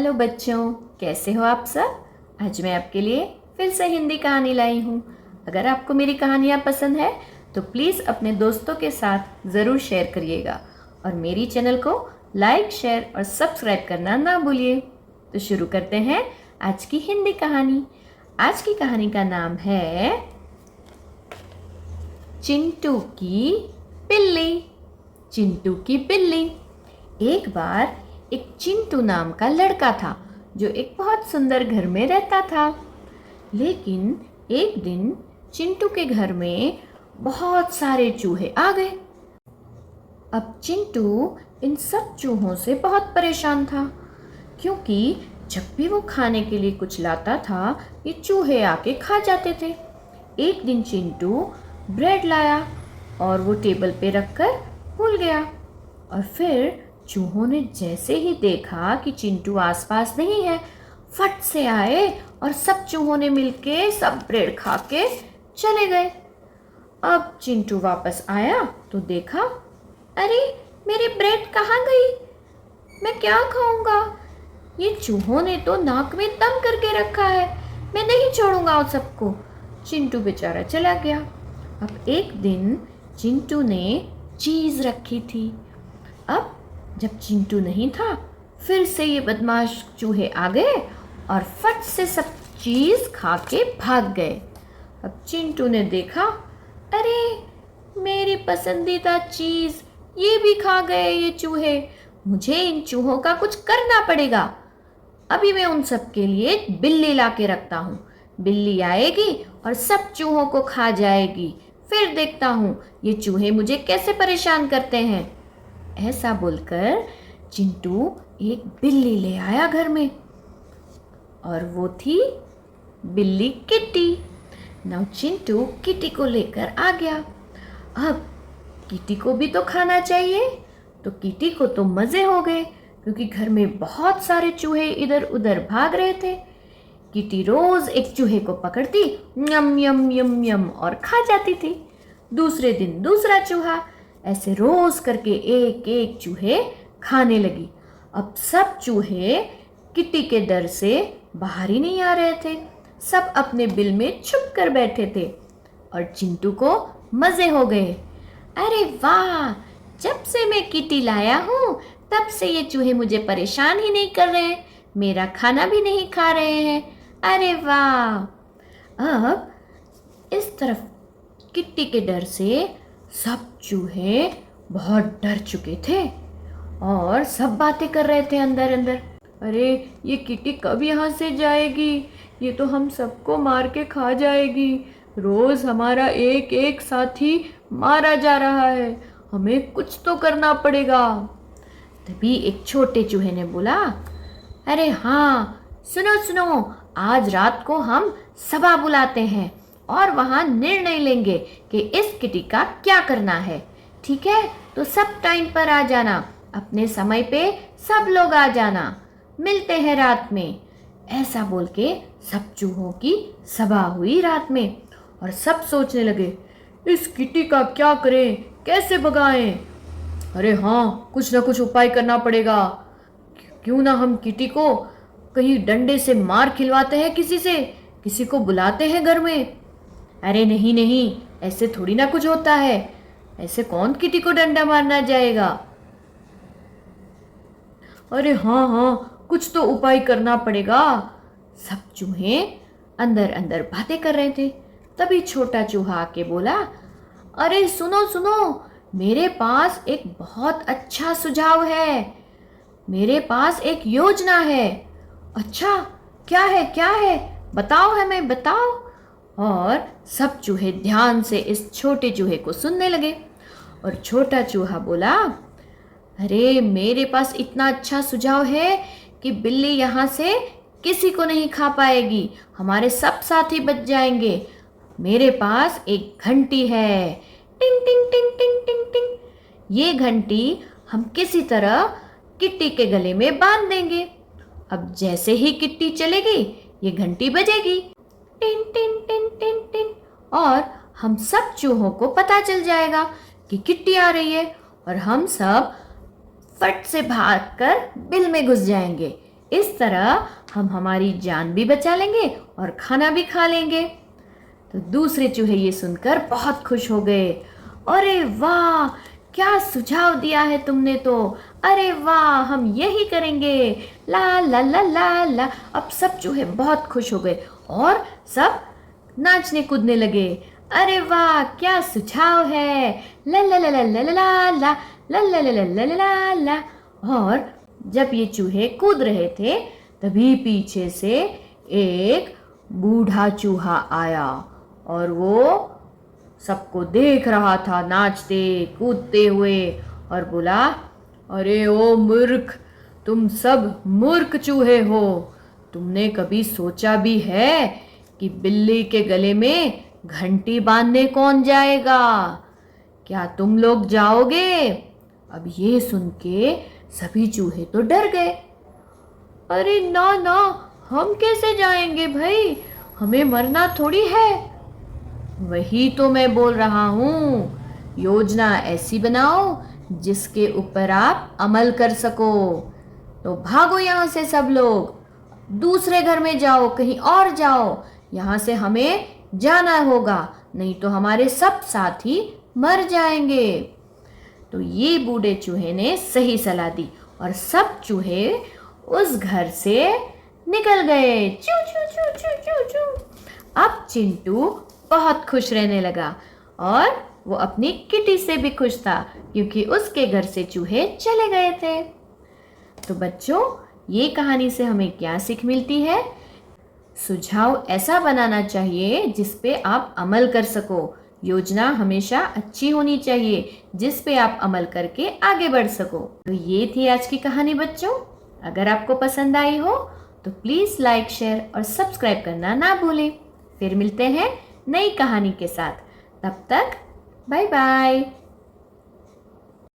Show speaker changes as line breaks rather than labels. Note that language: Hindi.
हेलो बच्चों, कैसे हो आप सब। आज मैं आपके लिए फिर से हिंदी कहानी लाई हूँ। अगर आपको मेरी कहानियाँ पसंद है तो प्लीज़ अपने दोस्तों के साथ ज़रूर शेयर करिएगा और मेरी चैनल को लाइक, शेयर और सब्सक्राइब करना ना भूलिए। तो शुरू करते हैं आज की हिंदी कहानी। आज की कहानी का नाम है चिंटू की बिल्ली। चिंटू की बिल्ली। एक बार एक चिंटू नाम का लड़का था जो एक बहुत सुंदर घर में रहता था। लेकिन एक दिन चिंटू के घर में बहुत सारे चूहे आ गए। अब चिंटू इन सब चूहों से बहुत परेशान था, क्योंकि जब भी वो खाने के लिए कुछ लाता था ये चूहे आके खा जाते थे। एक दिन चिंटू ब्रेड लाया और वो टेबल पे रखकर भूल गया, और फिर चूहों ने जैसे ही देखा कि चिंटू आसपास नहीं है, फट से आए और सब चूहों ने मिलके सब ब्रेड खा के चले गए। अब चिंटू वापस आया तो देखा, अरे मेरी ब्रेड कहाँ गई, मैं क्या खाऊंगा। ये चूहों ने तो नाक में दम करके रखा है, मैं नहीं छोड़ूंगा उन सबको। चिंटू बेचारा चला गया। अब एक दिन चिंटू ने चीज़ रखी थी। अब जब चिंटू नहीं था, फिर से ये बदमाश चूहे आ गए और फट से सब चीज़ खा के भाग गए। अब चिंटू ने देखा, अरे मेरी पसंदीदा चीज़ ये भी खा गए ये चूहे, मुझे इन चूहों का कुछ करना पड़ेगा। अभी मैं उन सब के लिए एक बिल्ली ला के रखता हूँ। बिल्ली आएगी और सब चूहों को खा जाएगी, फिर देखता हूँ ये चूहे मुझे कैसे परेशान करते हैं। ऐसा बोलकर चिंटू एक बिल्ली ले आया घर में, और वो थी बिल्ली किट्टी। नाउ चिंटू किट्टी को लेकर आ गया। अब किट्टी को भी तो खाना चाहिए, तो किट्टी को तो मज़े हो गए, क्योंकि घर में बहुत सारे चूहे इधर उधर भाग रहे थे। किट्टी रोज एक चूहे को पकड़ती, यम यम यम यम, और खा जाती थी। दूसरे दिन दूसरा चूहा, ऐसे रोज करके एक एक चूहे खाने लगी। अब सब चूहे किट्टी के डर से बाहर ही नहीं आ रहे थे, सब अपने बिल में छुप कर बैठे थे, और चिंटू को मज़े हो गए। अरे वाह, जब से मैं किट्टी लाया हूँ तब से ये चूहे मुझे परेशान ही नहीं कर रहे, मेरा खाना भी नहीं खा रहे हैं। अरे वाह। अब इस तरफ किट्टी के डर से सब चूहे बहुत डर चुके थे और सब बातें कर रहे थे अंदर अंदर। अरे ये किट्टी कब यहाँ से जाएगी, ये तो हम सबको मार के खा जाएगी। रोज हमारा एक एक साथी मारा जा रहा है, हमें कुछ तो करना पड़ेगा। तभी एक छोटे चूहे ने बोला, अरे हाँ सुनो सुनो, आज रात को हम सभा बुलाते हैं और वहाँ निर्णय लेंगे कि इस किटी का क्या करना है। ठीक है, तो सब टाइम पर आ जाना, अपने समय पे सब लोग आ जाना, मिलते हैं रात में। ऐसा बोल के सब चूहों की सभा हुई रात में, और सब सोचने लगे इस किटी का क्या करें, कैसे भगाएं। अरे हाँ, कुछ ना कुछ उपाय करना पड़ेगा। क्यों ना हम किटी को कहीं डंडे से मार खिलवाते हैं, किसी से, किसी को बुलाते हैं घर में। अरे नहीं नहीं, ऐसे थोड़ी ना कुछ होता है, ऐसे कौन किटी को डंडा मारना जाएगा। अरे हाँ हाँ, कुछ तो उपाय करना पड़ेगा। सब चूहे अंदर अंदर बातें कर रहे थे। तभी छोटा चूहा आके बोला, अरे सुनो सुनो, मेरे पास एक बहुत अच्छा सुझाव है, मेरे पास एक योजना है। अच्छा क्या है, बताओ हमें बताओ। और सब चूहे ध्यान से इस छोटे चूहे को सुनने लगे, और छोटा चूहा बोला, अरे मेरे पास इतना अच्छा सुझाव है कि बिल्ली यहाँ से किसी को नहीं खा पाएगी, हमारे सब साथी बच जाएंगे। मेरे पास एक घंटी है, टिंग टिंग टिंग टिंग टिंग टिंग। ये घंटी हम किसी तरह किट्टी के गले में बांध देंगे। अब जैसे ही किट्टी चलेगी ये घंटी बजेगी, टिन टिन टिन टिन टिन, और हम सब चूहों को पता चल जाएगा कि किट्टी आ रही है, और हम सब फट से भागकर बिल में घुस जाएंगे। इस तरह हम हमारी जान भी बचा लेंगे और खाना भी खा लेंगे। तो दूसरे चूहे ये सुनकर बहुत खुश हो गए। अरे वाह, क्या सुझाव दिया है तुमने तो। अरे वाह, हम यही करेंगे। ला ला ला ला ला। अब सब चूहे बहुत खुश हो गए और सब नाचने कूदने लगे। अरे वाह, क्या सुझाव है। ला ला ला ला ला ला ला ला ला ला ला ला ला ला ला। और जब ये चूहे कूद रहे थे तभी पीछे से एक बूढ़ा चूहा आया और वो सबको देख रहा था नाचते कूदते हुए और बोला, अरे ओ मूर्ख, तुम सब मूर्ख चूहे हो। तुमने कभी सोचा भी है कि बिल्ली के गले में घंटी बांधने कौन जाएगा? क्या तुम लोग जाओगे? अब ये सुन के सभी चूहे तो डर गए। अरे ना ना, हम कैसे जाएंगे भाई, हमें मरना थोड़ी है। वही तो मैं बोल रहा हूँ, योजना ऐसी बनाओ जिसके ऊपर आप अमल कर सको। तो भागो यहाँ से सब लोग, दूसरे घर में जाओ, कहीं और जाओ। यहाँ से हमें जाना होगा, नहीं तो हमारे सब साथी मर जाएंगे। तो ये बूढ़े चूहे ने सही सलाह दी और सब चूहे उस घर से निकल गए। चू चू चू चू चू चू। अब चिंटू बहुत खुश रहने लगा और वो अपनी किटी से भी खुश था क्योंकि उसके घर से चूहे चले गए थे। तो बच्चों, ये कहानी से हमें क्या सीख मिलती है? सुझाव ऐसा बनाना चाहिए जिस पे आप अमल कर सको। योजना हमेशा अच्छी होनी चाहिए जिस पे आप अमल करके आगे बढ़ सको। तो ये थी आज की कहानी बच्चों। अगर आपको पसंद आई हो तो प्लीज़ लाइक, शेयर और सब्सक्राइब करना ना भूलें। फिर मिलते हैं नई कहानी के साथ। तब तक बाय बाय।